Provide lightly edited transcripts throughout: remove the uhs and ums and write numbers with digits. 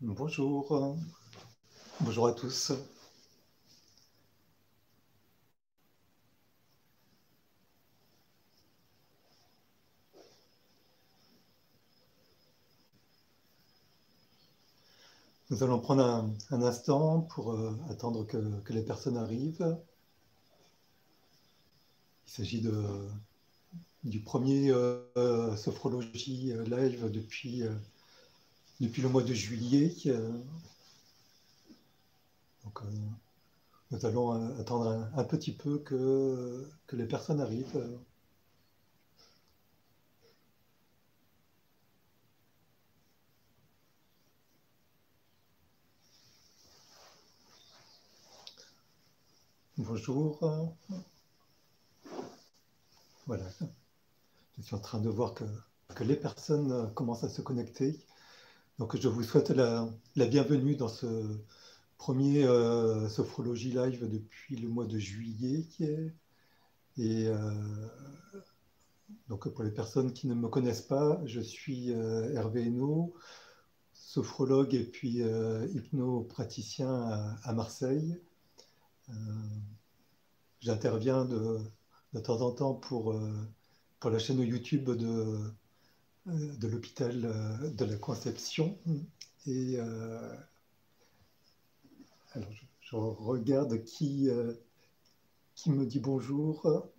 Bonjour, bonjour à tous. Nous allons prendre un instant pour attendre que les personnes arrivent. Il s'agit du premier sophrologie live depuis le mois de juillet. Donc, nous allons attendre un petit peu que les personnes arrivent. Bonjour. Voilà. Je suis en train de voir que les personnes commencent à se connecter. Donc, je vous souhaite la bienvenue dans ce premier sophrologie live depuis le mois de juillet. Et donc, pour les personnes qui ne me connaissent pas, je suis Hervé Hainaut, sophrologue et puis hypnopraticien à Marseille. J'interviens de temps en temps pour la chaîne YouTube de l'hôpital de la Conception. Et alors, je regarde qui me dit bonjour.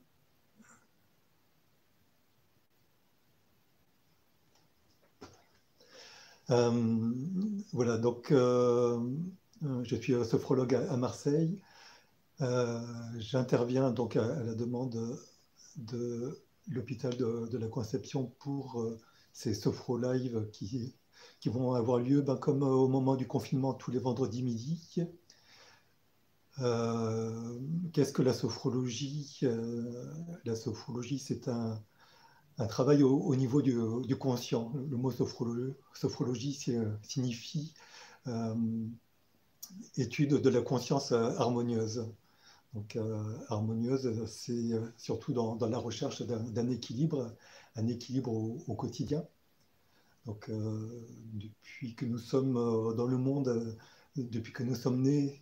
Voilà, donc je suis sophrologue à Marseille. J'interviens donc à la demande de l'hôpital de la Conception pour ces sophro live qui vont avoir lieu comme au moment du confinement tous les vendredis midi. Qu'est-ce que la sophrologie? La sophrologie, c'est un travail au niveau du conscient. Le mot sophrologie signifie étude de la conscience harmonieuse. Donc, harmonieuse, c'est surtout dans la recherche d'un équilibre, un équilibre au quotidien. Donc, depuis que nous sommes dans le monde, depuis que nous sommes nés,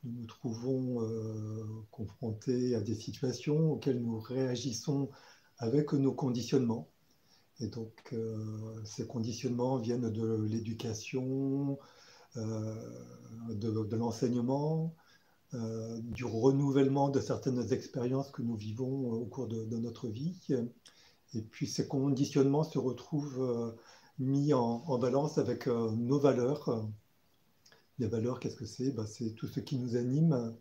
nous nous trouvons confrontés à des situations auxquelles nous réagissons avec nos conditionnements. Et donc, ces conditionnements viennent de l'éducation, de l'enseignement, du renouvellement de certaines expériences que nous vivons au cours de notre vie. Et puis ces conditionnements se retrouvent mis en balance avec nos valeurs. Les valeurs, qu'est-ce que c'est? C'est tout ce qui nous anime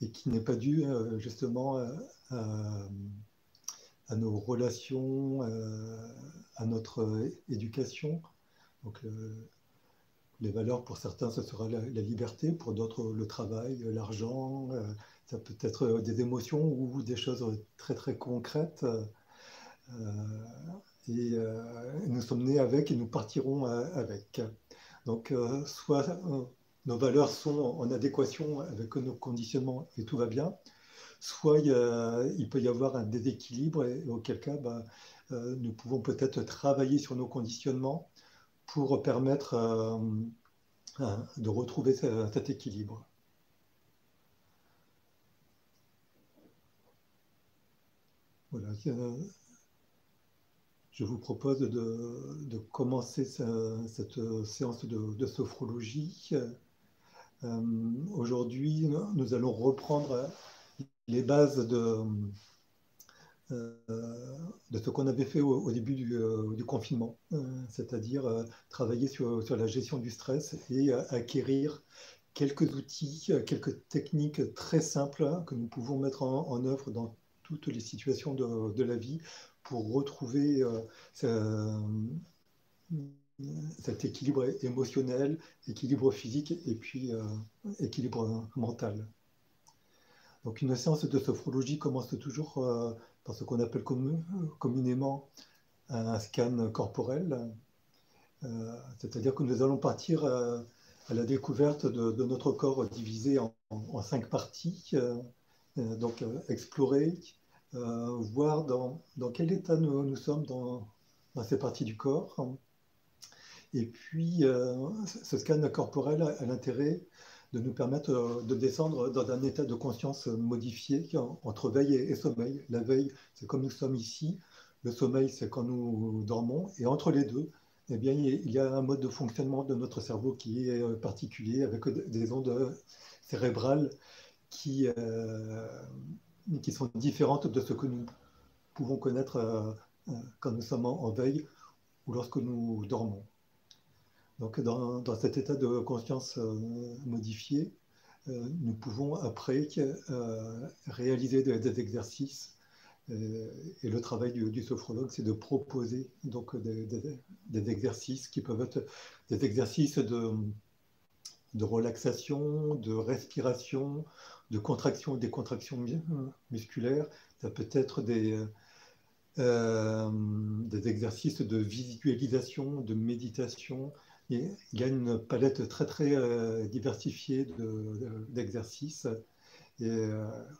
et qui n'est pas dû justement à nos relations, à notre éducation. Donc, les valeurs, pour certains, ce sera la liberté, pour d'autres, le travail, l'argent, ça peut être des émotions ou des choses très très concrètes. Et nous sommes nés avec et nous partirons avec. Donc, soit nos valeurs sont en adéquation avec nos conditionnements et tout va bien, soit il peut y avoir un déséquilibre et auquel cas nous pouvons peut-être travailler sur nos conditionnements pour permettre de retrouver cet équilibre. Voilà. Je vous propose de commencer cette séance de sophrologie. Aujourd'hui, nous allons reprendre les bases de ce qu'on avait fait au début du confinement, c'est-à-dire travailler sur la gestion du stress et acquérir quelques outils, quelques techniques très simples que nous pouvons mettre en œuvre dans toutes les situations de la vie pour retrouver cet équilibre émotionnel, équilibre physique et puis équilibre mental. Donc une séance de sophrologie commence toujours par ce qu'on appelle communément un scan corporel, c'est-à-dire que nous allons partir à la découverte de notre corps divisé en 5 parties, donc explorer, voir dans quel état nous sommes dans ces parties du corps, Et puis, ce scan corporel a l'intérêt de nous permettre de descendre dans un état de conscience modifié entre veille et sommeil. La veille, c'est comme nous sommes ici. Le sommeil, c'est quand nous dormons. Et entre les deux, eh bien, il y a un mode de fonctionnement de notre cerveau qui est particulier, avec des ondes cérébrales qui sont différentes de ce que nous pouvons connaître quand nous sommes en veille ou lorsque nous dormons. Donc, dans cet état de conscience modifié, nous pouvons après réaliser des exercices. Et le travail du sophrologue, c'est de proposer donc des exercices qui peuvent être des exercices de relaxation, de respiration, de contraction, des contractions musculaires. Ça peut être des exercices de visualisation, de méditation. Et il y a une palette très très diversifiée d'exercices. Et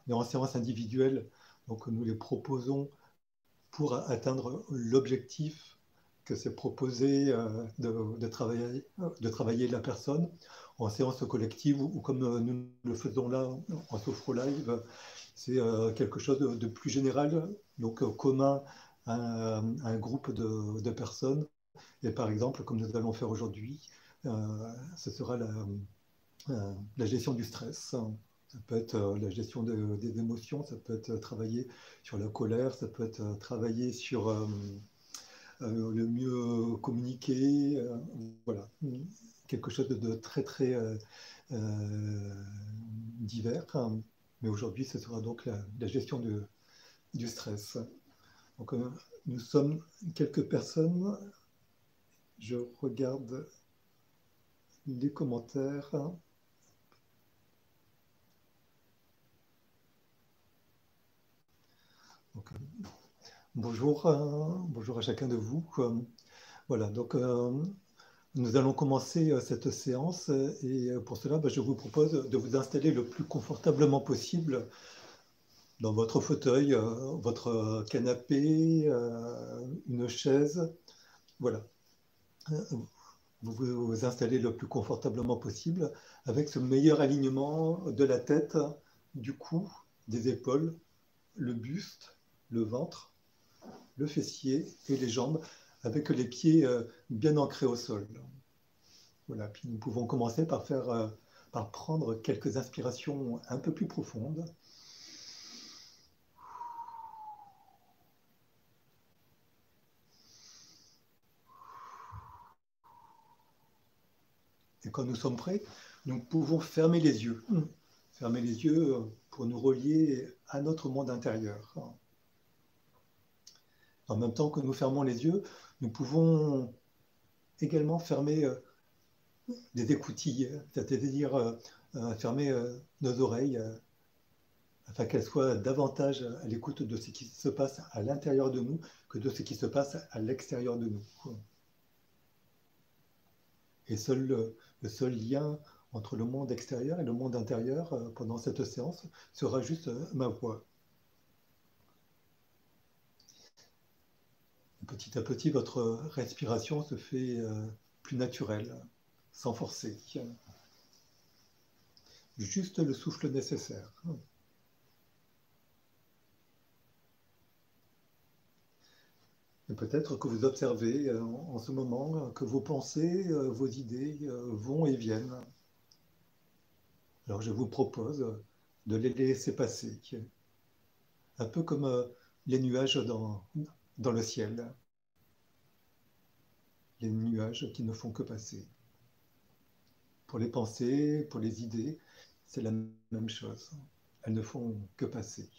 en séance individuelle, donc nous les proposons pour atteindre l'objectif que c'est proposé de travailler la personne. En séance collective ou comme nous le faisons là en Sophro Live, c'est quelque chose de plus général, donc commun à un groupe de personnes. Et par exemple, comme nous allons faire aujourd'hui, ce sera la gestion du stress. Ça peut être la gestion des émotions, ça peut être travailler sur la colère, ça peut être travailler sur le mieux communiquer. Voilà, quelque chose de très très divers. Mais aujourd'hui, ce sera donc la gestion du stress. Donc, nous sommes quelques personnes. Je regarde les commentaires. Donc, bonjour, bonjour à chacun de vous. Voilà, donc nous allons commencer cette séance et pour cela, je vous propose de vous installer le plus confortablement possible dans votre fauteuil, votre canapé, une chaise. Voilà. Vous vous installez le plus confortablement possible avec ce meilleur alignement de la tête, du cou, des épaules, le buste, le ventre, le fessier et les jambes avec les pieds bien ancrés au sol. Voilà, puis nous pouvons commencer par prendre quelques inspirations un peu plus profondes. Et quand nous sommes prêts, nous pouvons fermer les yeux. Fermer les yeux pour nous relier à notre monde intérieur. En même temps que nous fermons les yeux, nous pouvons également fermer des écoutilles, c'est-à-dire fermer nos oreilles afin qu'elles soient davantage à l'écoute de ce qui se passe à l'intérieur de nous que de ce qui se passe à l'extérieur de nous. Et le seul lien entre le monde extérieur et le monde intérieur pendant cette séance sera juste ma voix. Petit à petit, votre respiration se fait plus naturelle, sans forcer. Juste le souffle nécessaire. Et peut-être que vous observez en ce moment que vos pensées, vos idées vont et viennent. Alors je vous propose de les laisser passer, un peu comme les nuages dans le ciel, les nuages qui ne font que passer. Pour les pensées, pour les idées, c'est la même chose. Elles ne font que passer.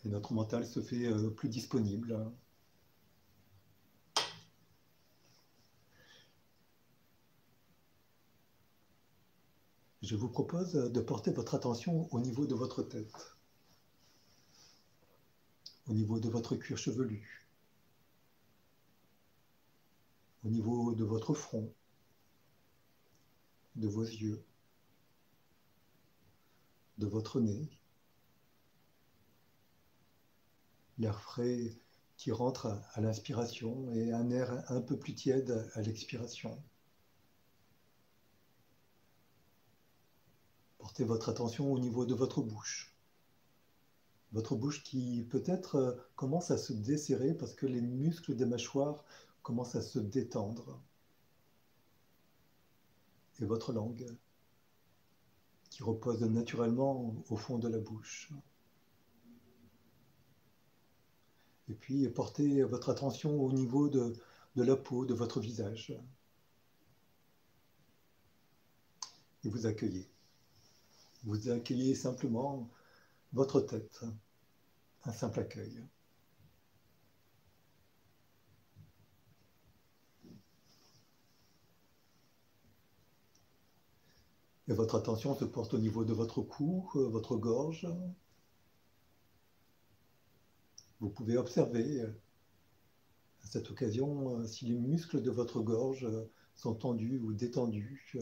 Et notre mental se fait plus disponible. Je vous propose de porter votre attention au niveau de votre tête, au niveau de votre cuir chevelu, au niveau de votre front, de vos yeux, de votre nez, l'air frais qui rentre à l'inspiration et un air un peu plus tiède à l'expiration. Portez votre attention au niveau de votre bouche. Votre bouche qui peut-être commence à se desserrer parce que les muscles des mâchoires commencent à se détendre. Et votre langue qui repose naturellement au fond de la bouche. Et puis portez votre attention au niveau de la peau, de votre visage. Et vous accueillez. Vous accueillez simplement votre tête. Un simple accueil. Et votre attention se porte au niveau de votre cou, votre gorge. Vous pouvez observer à cette occasion si les muscles de votre gorge sont tendus ou détendus,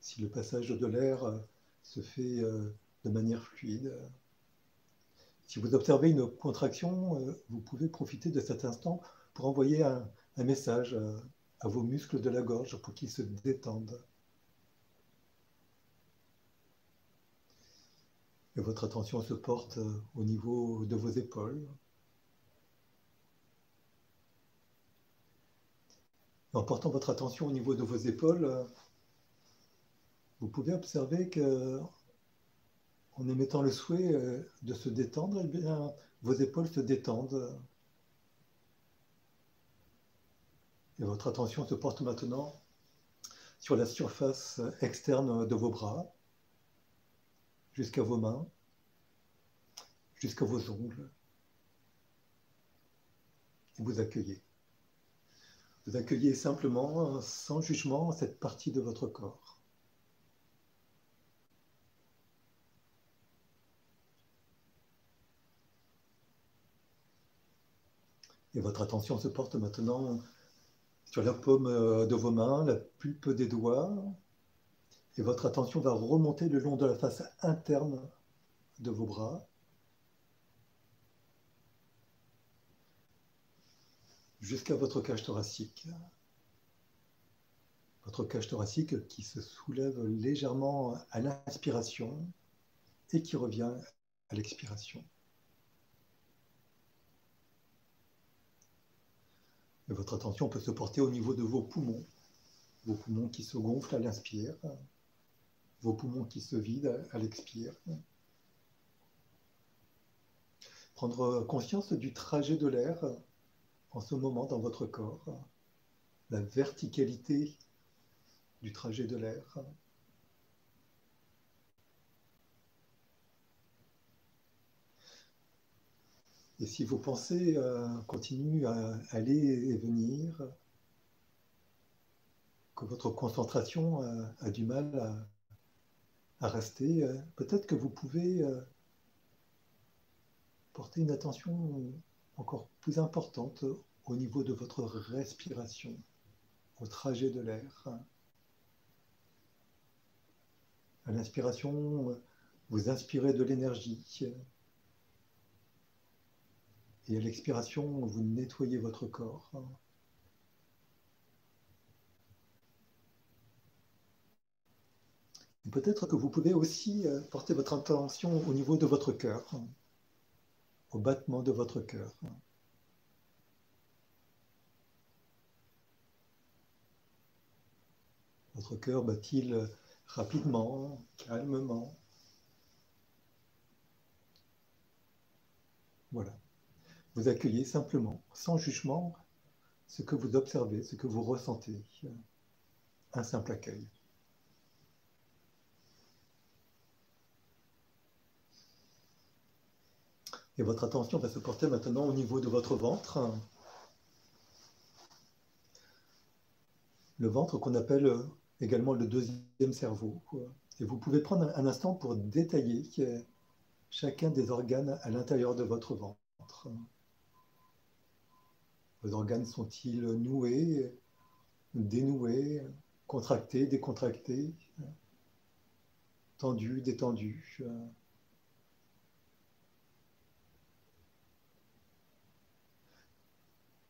si le passage de l'air se fait de manière fluide. Si vous observez une contraction, vous pouvez profiter de cet instant pour envoyer un message à vos muscles de la gorge pour qu'ils se détendent. Et votre attention se porte au niveau de vos épaules. En portant votre attention au niveau de vos épaules, vous pouvez observer que, en émettant le souhait de se détendre, eh bien, vos épaules se détendent. Et votre attention se porte maintenant sur la surface externe de vos bras, jusqu'à vos mains, jusqu'à vos ongles. Et vous accueillez. Vous accueillez simplement, sans jugement, cette partie de votre corps. Et votre attention se porte maintenant sur la paume de vos mains, la pulpe des doigts. Et votre attention va remonter le long de la face interne de vos bras. Jusqu'à votre cage thoracique. Votre cage thoracique qui se soulève légèrement à l'inspiration et qui revient à l'expiration. Et votre attention peut se porter au niveau de vos poumons qui se gonflent à l'inspire, vos poumons qui se vident à l'expire. Prendre conscience du trajet de l'air en ce moment dans votre corps, la verticalité du trajet de l'air. Et si vos pensées continuent à aller et venir, que votre concentration a du mal à rester, peut-être que vous pouvez porter une attention encore plus importante au niveau de votre respiration, au trajet de l'air. À l'inspiration, vous inspirez de l'énergie. Et à l'expiration, vous nettoyez votre corps. Peut-être que vous pouvez aussi porter votre attention au niveau de votre cœur, au battement de votre cœur. Votre cœur bat-il rapidement, calmement? Voilà. Vous accueillez simplement, sans jugement, ce que vous observez, ce que vous ressentez. Un simple accueil. Et votre attention va se porter maintenant au niveau de votre ventre. Le ventre qu'on appelle également le deuxième cerveau. Et vous pouvez prendre un instant pour détailler chacun des organes à l'intérieur de votre ventre. Vos organes sont-ils noués, dénoués, contractés, décontractés, tendus, détendus?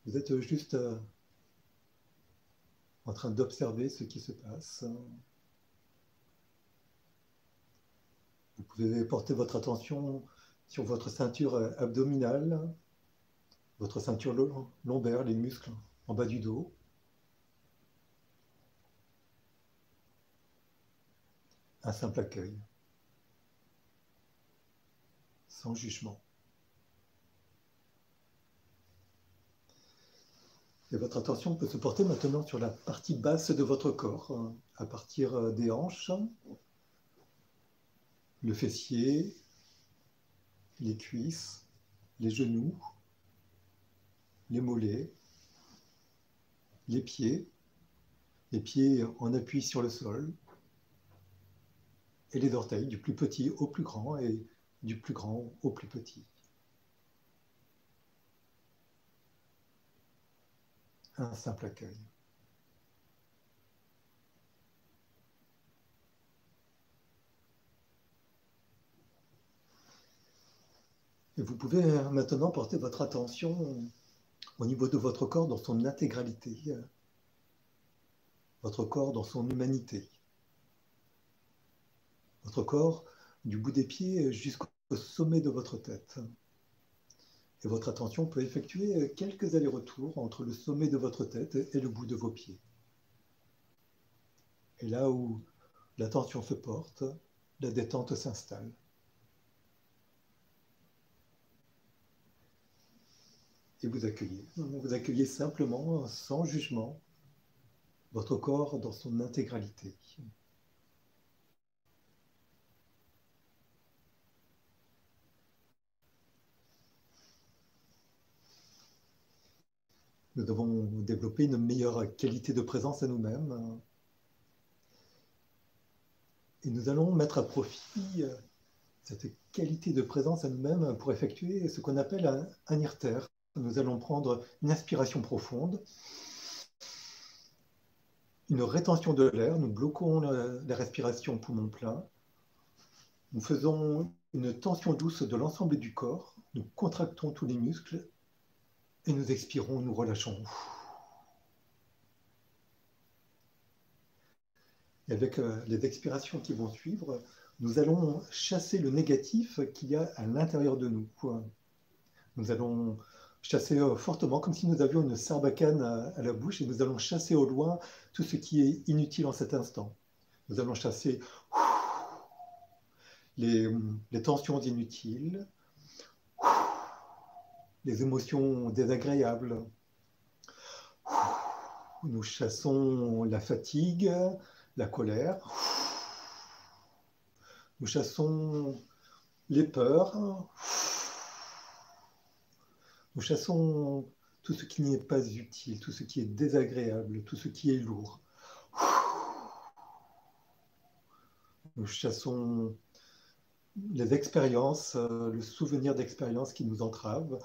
Vous êtes juste en train d'observer ce qui se passe. Vous pouvez porter votre attention sur votre ceinture abdominale, votre ceinture lombaire, les muscles en bas du dos. Un simple accueil, sans jugement. Et votre attention peut se porter maintenant sur la partie basse de votre corps, à partir des hanches, le fessier, les cuisses, les genoux, les mollets, les pieds en appui sur le sol, et les orteils, du plus petit au plus grand et du plus grand au plus petit. Un simple accueil. Et vous pouvez maintenant porter votre attention au niveau de votre corps dans son intégralité, votre corps dans son humanité, votre corps du bout des pieds jusqu'au sommet de votre tête. Et votre attention peut effectuer quelques allers-retours entre le sommet de votre tête et le bout de vos pieds. Et là où l'attention se porte, la détente s'installe. Et vous accueillez simplement, sans jugement, votre corps dans son intégralité. Nous devons développer une meilleure qualité de présence à nous-mêmes. Et nous allons mettre à profit cette qualité de présence à nous-mêmes pour effectuer ce qu'on appelle un irter. Nous allons prendre une inspiration profonde, une rétention de l'air, nous bloquons la respiration poumon plein, nous faisons une tension douce de l'ensemble du corps, nous contractons tous les muscles et nous expirons, nous relâchons. Et avec les expirations qui vont suivre, nous allons chasser le négatif qu'il y a à l'intérieur de nous. Nous allons chasser fortement, comme si nous avions une sarbacane à la bouche, et nous allons chasser au loin tout ce qui est inutile en cet instant. Nous allons chasser les tensions inutiles, les émotions désagréables. Nous chassons la fatigue, la colère. Nous chassons les peurs. Nous chassons tout ce qui n'est pas utile, tout ce qui est désagréable, tout ce qui est lourd. Nous chassons les expériences, le souvenir d'expériences qui nous entravent.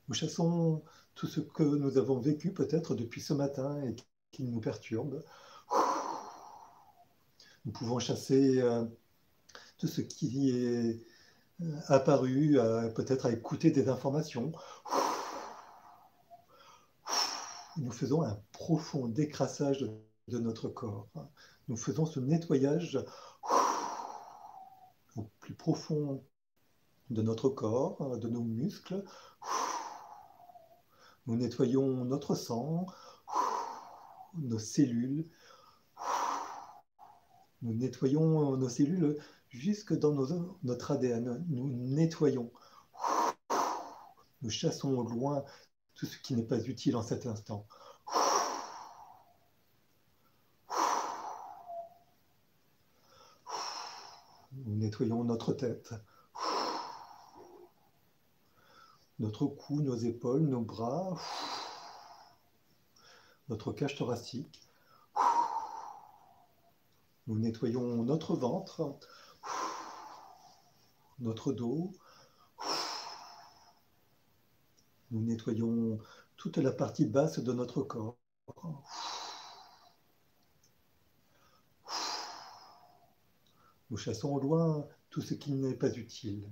Nous chassons tout ce que nous avons vécu peut-être depuis ce matin et qui nous perturbe. Nous pouvons chasser tout ce qui est apparu, peut-être à écouter des informations. Nous faisons un profond décrassage de notre corps. Nous faisons ce nettoyage au plus profond de notre corps, de nos muscles. Nous nettoyons notre sang, nos cellules. Nous nettoyons nos cellules jusque dans notre ADN. Nous nettoyons. Nous chassons au loin tout ce qui n'est pas utile en cet instant. Nous nettoyons notre tête, notre cou, nos épaules, nos bras, notre cage thoracique. Nous nettoyons notre ventre, notre dos. Nous nettoyons toute la partie basse de notre corps. Nous chassons au loin tout ce qui n'est pas utile.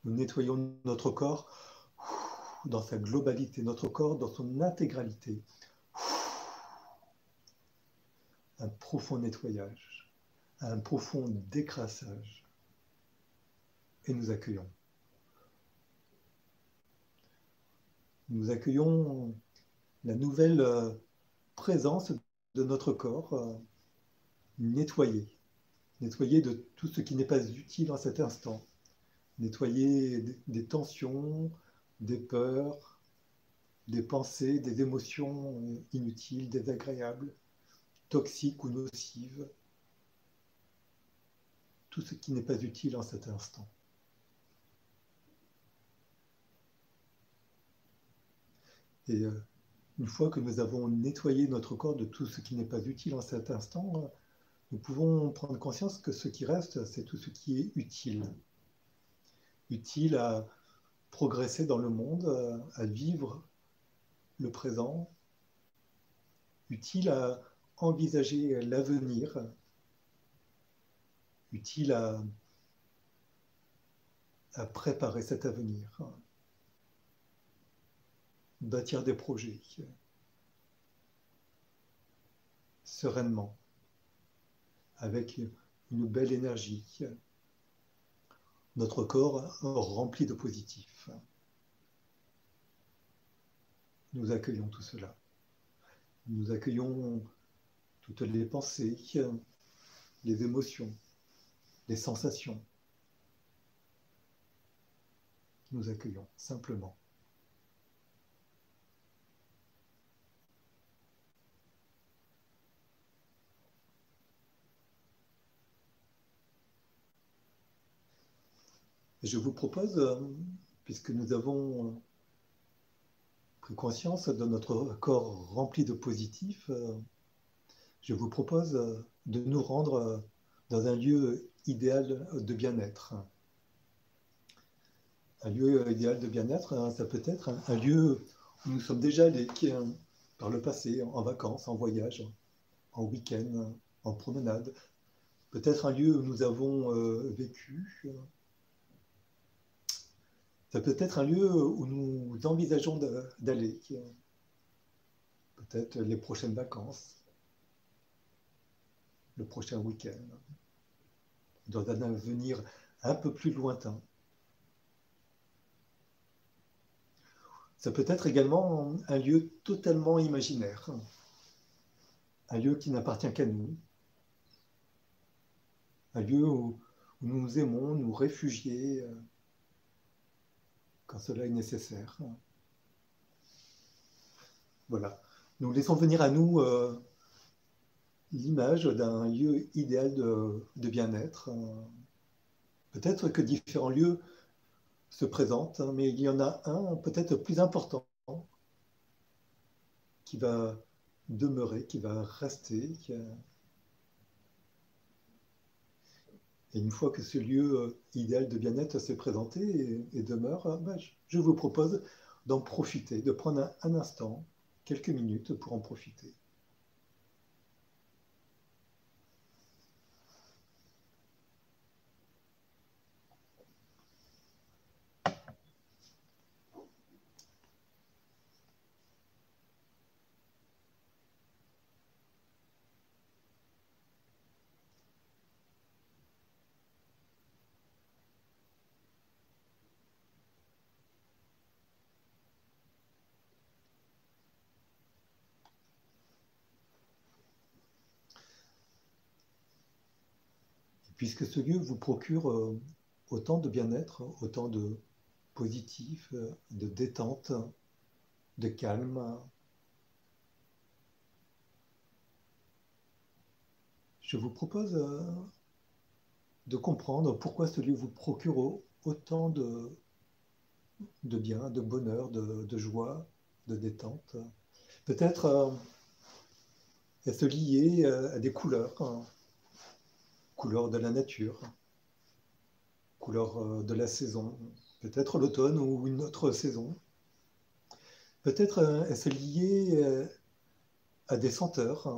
Nous nettoyons notre corps tout dans sa globalité, notre corps dans son intégralité. Un profond nettoyage, un profond décrassage. Et nous accueillons. Nous accueillons la nouvelle présence de notre corps nettoyé de tout ce qui n'est pas utile en cet instant, nettoyé des tensions, des peurs, des pensées, des émotions inutiles, désagréables, toxiques ou nocives, tout ce qui n'est pas utile en cet instant. Et une fois que nous avons nettoyé notre corps de tout ce qui n'est pas utile en cet instant, nous pouvons prendre conscience que ce qui reste, c'est tout ce qui est utile. Utile à progresser dans le monde, à vivre le présent, utile à envisager l'avenir, utile à préparer cet avenir, bâtir des projets sereinement, avec une belle énergie, notre corps rempli de positif. Nous accueillons tout cela. Nous accueillons toutes les pensées, les émotions, les sensations. Nous accueillons simplement. Et je vous propose, puisque nous avons pris conscience de notre corps rempli de positif, je vous propose de nous rendre dans un lieu idéal de bien-être. Un lieu idéal de bien-être, ça peut être un lieu où nous sommes déjà allés par le passé, en vacances, en voyage, en week-end, en promenade. Peut-être un lieu où nous avons vécu. Ça peut être un lieu où nous envisageons d'aller. Peut-être les prochaines vacances, le prochain week-end, dans un avenir un peu plus lointain. Ça peut être également un lieu totalement imaginaire, un lieu qui n'appartient qu'à nous, un lieu où nous aimons nous réfugier quand cela est nécessaire. Voilà. Nous laissons venir à nous l'image d'un lieu idéal de bien-être. Peut-être que différents lieux se présentent, mais il y en a un peut-être plus important qui va demeurer, qui va rester. Et une fois que ce lieu idéal de bien-être s'est présenté et demeure, je vous propose d'en profiter, de prendre un instant, quelques minutes pour en profiter. Puisque ce lieu vous procure autant de bien-être, autant de positif, de détente, de calme, je vous propose de comprendre pourquoi ce lieu vous procure autant de bien, de bonheur, de joie, de détente. Peut-être est-ce lié à des couleurs, couleurs de la nature, couleurs de la saison, peut-être l'automne ou une autre saison. Peut-être est-ce lié à des senteurs,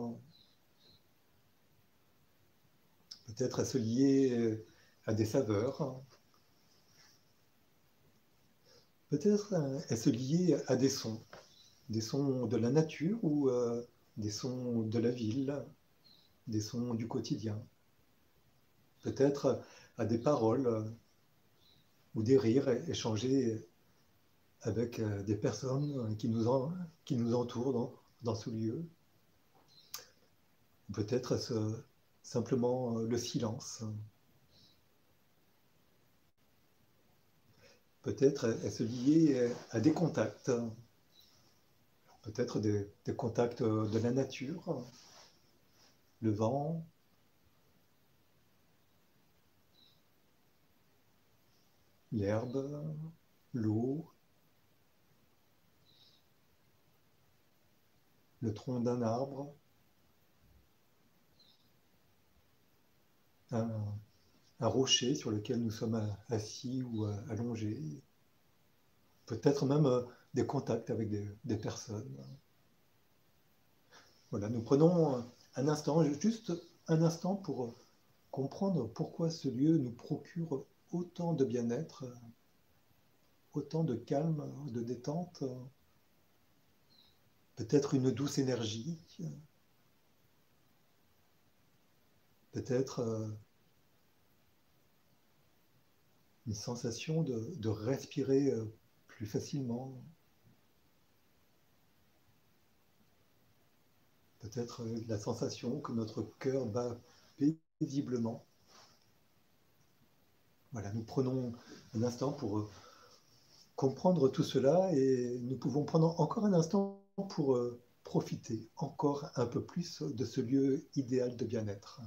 peut-être est-ce lié à des saveurs. Peut-être est-ce lié à des sons de la nature ou des sons de la ville, des sons du quotidien. Peut-être à des paroles ou des rires échangés avec des personnes qui nous entourent dans ce lieu. Peut-être simplement le silence. Peut-être est-ce lié à des contacts. Peut-être des contacts de la nature, le vent, l'herbe, l'eau, le tronc d'un arbre, un, un rocher sur lequel nous sommes assis ou allongés. Peut-être même des contacts avec des personnes. Voilà, nous prenons un instant, juste un instant pour comprendre pourquoi ce lieu nous procure autant de bien-être, autant de calme, de détente, peut-être une douce énergie, peut-être une sensation de respirer plus facilement, peut-être la sensation que notre cœur bat paisiblement. Voilà, nous prenons un instant pour comprendre tout cela et nous pouvons prendre encore un instant pour profiter encore un peu plus de ce lieu idéal de bien-être.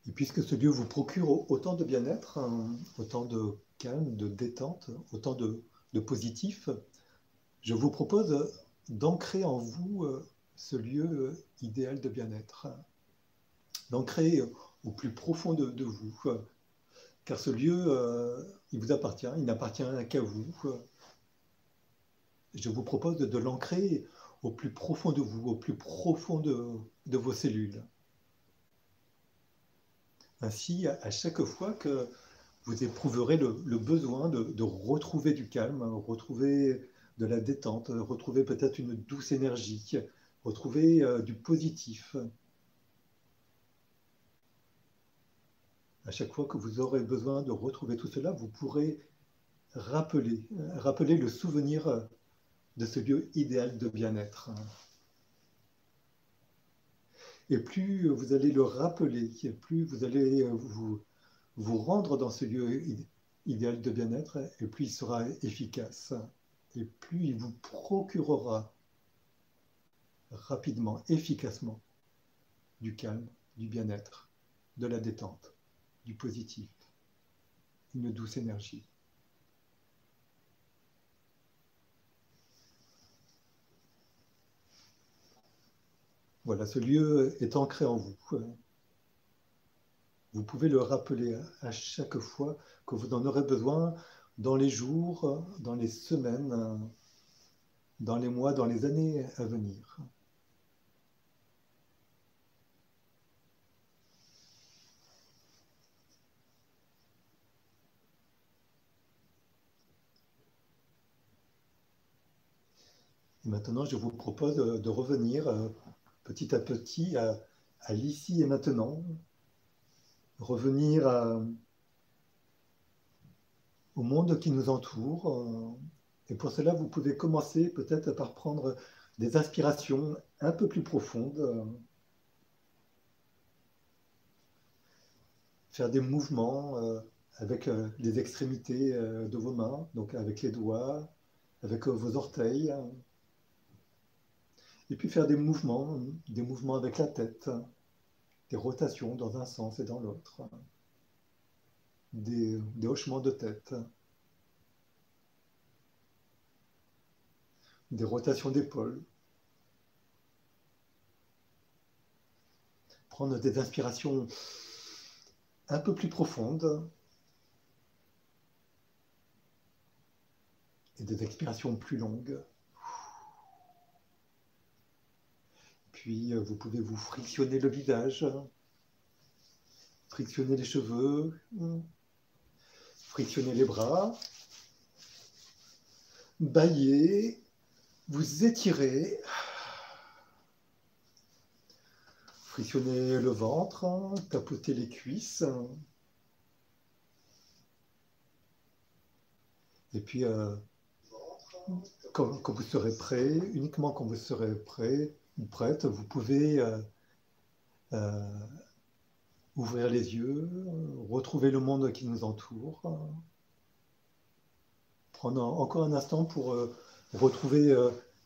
Et puisque ce lieu vous procure autant de bien-être, autant de calme, de détente, autant de positif, je vous propose d'ancrer en vous ce lieu idéal de bien-être, d'ancrer au plus profond de vous, car ce lieu, il vous appartient, il n'appartient qu'à vous. Je vous propose de l'ancrer au plus profond de vous, au plus profond de vos cellules. Ainsi, à chaque fois que vous éprouverez le besoin de retrouver du calme, retrouver de la détente, retrouver peut-être une douce énergie, retrouver du positif. À chaque fois que vous aurez besoin de retrouver tout cela, vous pourrez rappeler le souvenir de ce lieu idéal de bien-être. Et plus vous allez le rappeler, plus vous allez vous rendre dans ce lieu idéal de bien-être, et plus il sera efficace, et plus il vous procurera rapidement, efficacement, du calme, du bien-être, de la détente, du positif, une douce énergie. Voilà, ce lieu est ancré en vous. Vous pouvez le rappeler à chaque fois que vous en aurez besoin, dans les jours, dans les semaines, dans les mois, dans les années à venir. Et maintenant, je vous propose de revenir petit à petit à l'ici et maintenant, revenir au monde qui nous entoure. Et pour cela, vous pouvez commencer peut-être par prendre des inspirations un peu plus profondes, faire des mouvements avec les extrémités de vos mains, donc avec les doigts, avec vos orteils, et puis faire des mouvements avec la tête, des rotations dans un sens et dans l'autre. des hochements de tête, des rotations d'épaules. Prendre des inspirations un peu plus profondes et des expirations plus longues. Puis vous pouvez vous frictionner le visage, frictionner les cheveux, frictionner les bras, bâiller, vous étirez, frictionner le ventre, tapoter les cuisses. Et puis, quand vous serez prêt, uniquement quand vous serez prêt ou prête, vous pouvez ouvrir les yeux, retrouver le monde qui nous entoure. Prendre encore un instant pour retrouver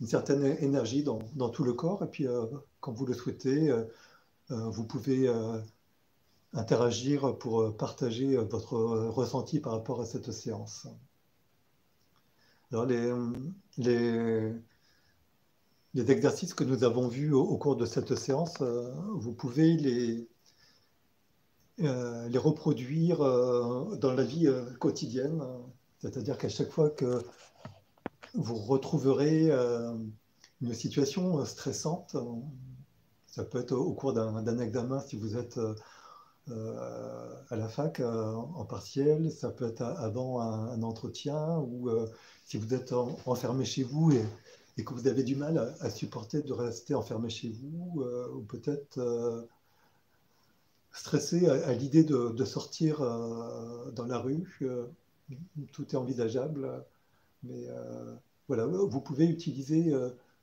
une certaine énergie dans tout le corps. Et puis, quand vous le souhaitez, vous pouvez interagir pour partager votre ressenti par rapport à cette séance. Alors, les exercices que nous avons vus au cours de cette séance, vous pouvez les reproduire dans la vie quotidienne. C'est-à-dire qu'à chaque fois que vous retrouverez une situation stressante, ça peut être au cours d'un examen si vous êtes à la fac en partiel, ça peut être avant un entretien, ou si vous êtes enfermé chez vous et que vous avez du mal à supporter de rester enfermé chez vous, ou peut-être stressé à l'idée de sortir dans la rue. Tout est envisageable, mais voilà, vous pouvez utiliser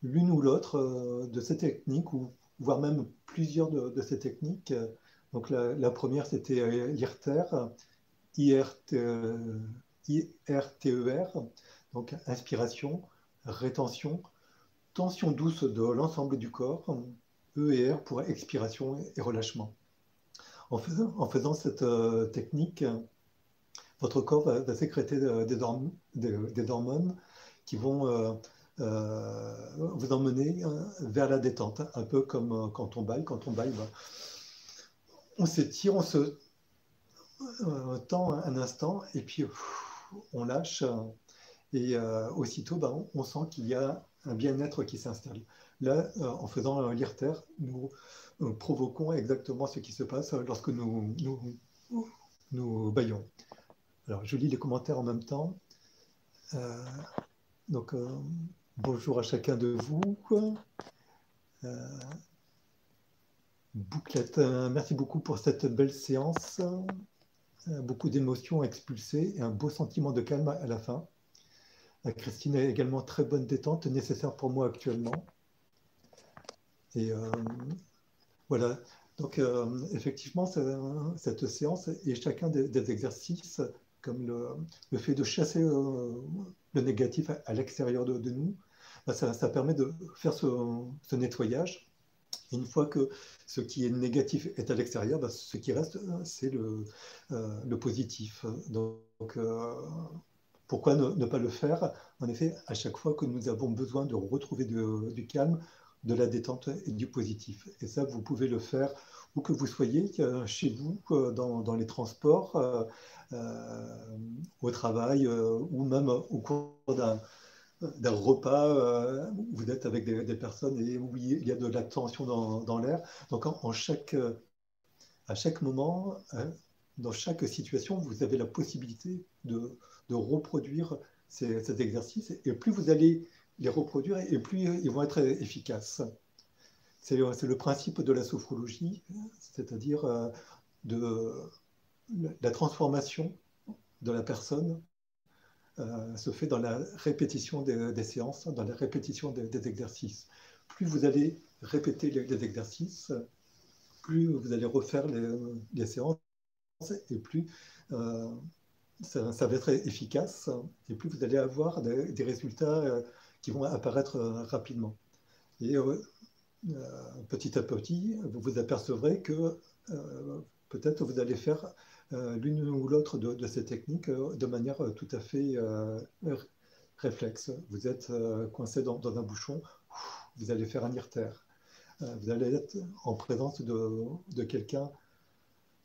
l'une ou l'autre de ces techniques, ou voire même plusieurs de ces techniques. Donc la première, c'était l'IRTER, IRTER, donc inspiration, rétention, tension douce de l'ensemble du corps, E et R pour expiration et relâchement. En faisant cette technique, votre corps va sécréter des hormones qui vont vous emmener vers la détente, un peu comme quand on baille. Quand on baille, on s'étire, on se tend un instant, et puis on lâche, et aussitôt, on sent qu'il y a un bien-être qui s'installe. Là, en faisant l'IRTER, nous provoquons exactement ce qui se passe lorsque nous baillons. Alors, je lis les commentaires en même temps. Donc, bonjour à chacun de vous. Bouclette, merci beaucoup pour cette belle séance. Beaucoup d'émotions expulsées et un beau sentiment de calme à la fin. Christine est également très bonne détente, nécessaire pour moi actuellement. Et voilà. Donc, effectivement, cette séance et chacun des exercices, comme le fait de chasser le négatif à l'extérieur de nous, ça permet de faire ce nettoyage. Et une fois que ce qui est négatif est à l'extérieur, ce qui reste, c'est le positif. Donc, pourquoi ne pas le faire? En effet, à chaque fois que nous avons besoin de retrouver du calme, de la détente et du positif. Et ça, vous pouvez le faire où que vous soyez, chez vous, dans les transports, au travail, ou même au cours d'un repas où vous êtes avec des personnes et où il y a de la tension dans l'air. Donc, à chaque moment, dans chaque situation, vous avez la possibilité de reproduire ces exercices. Et plus vous allez les reproduire, et plus ils vont être efficaces. C'est le principe de la sophrologie, c'est-à-dire de la transformation de la personne se fait dans la répétition des séances, dans la répétition des exercices. Plus vous allez répéter les exercices, plus vous allez refaire les séances, et plus ça va être efficace, et plus vous allez avoir des résultats qui vont apparaître rapidement. Et petit à petit, vous vous apercevrez que peut-être vous allez faire l'une ou l'autre de ces techniques de manière tout à fait réflexe. Vous êtes coincé dans un bouchon, vous allez faire un irtère. Vous allez être en présence de quelqu'un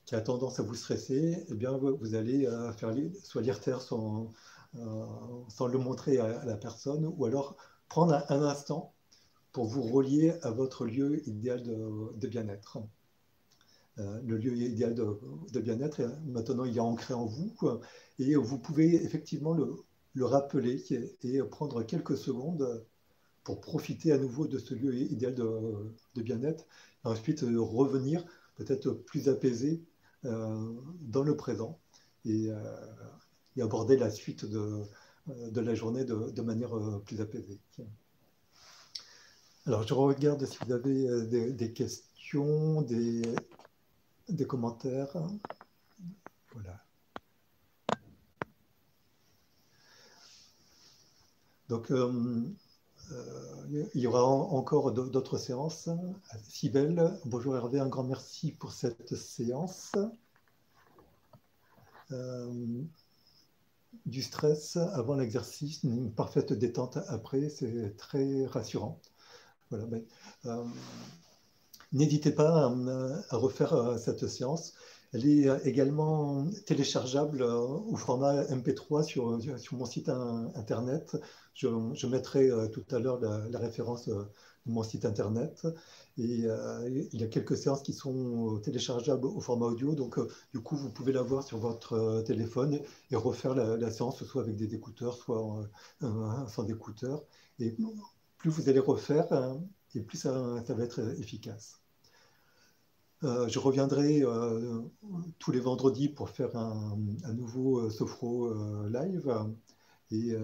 qui a tendance à vous stresser, eh bien, vous allez faire soit l'irtère sans le montrer à la personne, ou alors prendre un instant pour vous relier à votre lieu idéal de bien-être. Le lieu idéal de bien-être, maintenant, il est ancré en vous, quoi, et vous pouvez effectivement le rappeler et prendre quelques secondes pour profiter à nouveau de ce lieu idéal de bien-être, et ensuite revenir peut-être plus apaisé dans le présent et aborder la suite de la journée de manière plus apaisée. Alors, je regarde si vous avez des questions, des commentaires. Voilà. Donc, il y aura encore d'autres séances. Cybèle, bonjour Hervé, un grand merci pour cette séance. Du stress avant l'exercice, une parfaite détente après, c'est très rassurant. Voilà, n'hésitez pas à refaire cette séance. Elle est également téléchargeable au format MP3 sur mon site internet. Je mettrai tout à l'heure la référence de mon site internet. Et il y a quelques séances qui sont téléchargeables au format audio. Donc, du coup, vous pouvez la voir sur votre téléphone et refaire la séance, soit avec des écouteurs, soit sans écouteurs. Et plus vous allez refaire, et plus ça va être efficace. Je reviendrai tous les vendredis pour faire un nouveau Sophro live et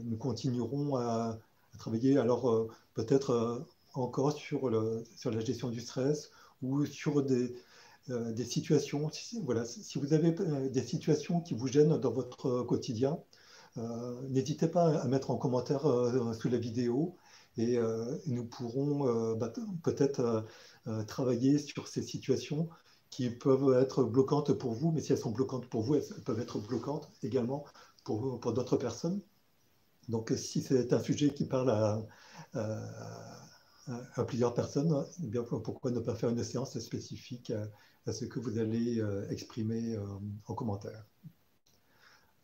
nous continuerons à travailler alors peut-être encore sur la gestion du stress ou sur des situations. Voilà, si vous avez des situations qui vous gênent dans votre quotidien, n'hésitez pas à mettre en commentaire sous la vidéo et nous pourrons peut-être travailler sur ces situations qui peuvent être bloquantes pour vous, mais si elles sont bloquantes pour vous, elles peuvent être bloquantes également pour d'autres personnes. Donc si c'est un sujet qui parle à plusieurs personnes, eh bien, pourquoi ne pas faire une séance spécifique à ce que vous allez exprimer en commentaire.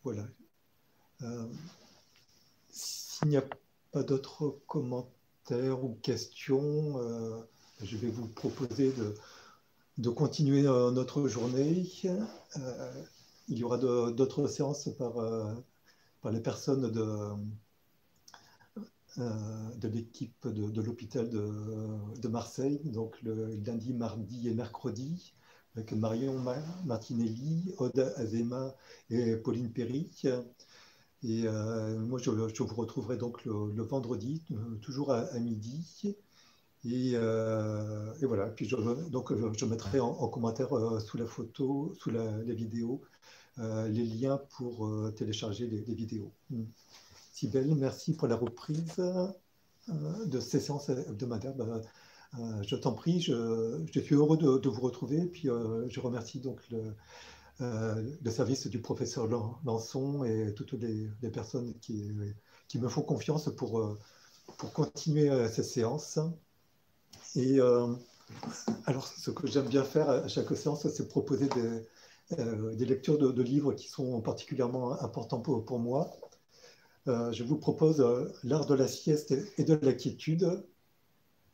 Voilà. S'il n'y a pas d'autres commentaires ou questions, je vais vous proposer de continuer notre journée. Il y aura d'autres séances par les personnes de l'équipe de l'hôpital de Marseille, donc le lundi, mardi et mercredi, avec Marion Martinelli, Aude Azema et Pauline Perry. Et moi, je vous retrouverai donc le vendredi, toujours à midi. Et voilà. Puis je mettrai en commentaire sous la photo, sous la vidéo, les liens pour télécharger les vidéos. Cybèle, merci pour la reprise de ces séances hebdomadaires. Je t'en prie, je suis heureux de vous retrouver. Et puis je remercie donc le service du professeur Lançon et toutes les personnes qui me font confiance pour continuer ces séances. Et alors, ce que j'aime bien faire à chaque séance, c'est proposer des lectures de livres qui sont particulièrement importants pour moi. Je vous propose L'art de la sieste et de la quiétude.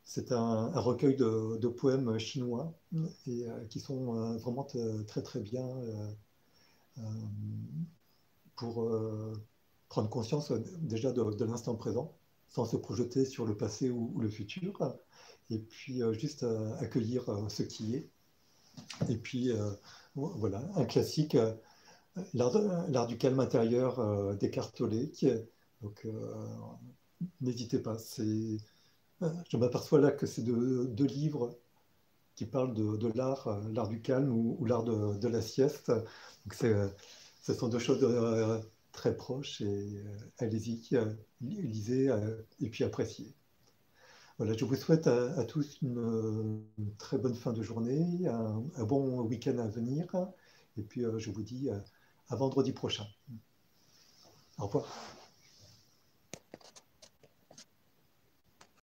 C'est un recueil de poèmes chinois et qui sont vraiment très très bien pour prendre conscience déjà de l'instant présent, sans se projeter sur le passé ou le futur, et puis juste accueillir ce qui est. Et puis voilà, un classique, l'art du calme intérieur d'Eckhart Tolle. Donc n'hésitez pas, je m'aperçois là que c'est deux livres qui parlent de l'art du calme ou l'art de la sieste. Donc ce sont deux choses très proches et allez-y, lisez et puis appréciez. Voilà, je vous souhaite à tous une très bonne fin de journée, un bon week-end à venir Et puis, je vous dis à vendredi prochain. Au revoir.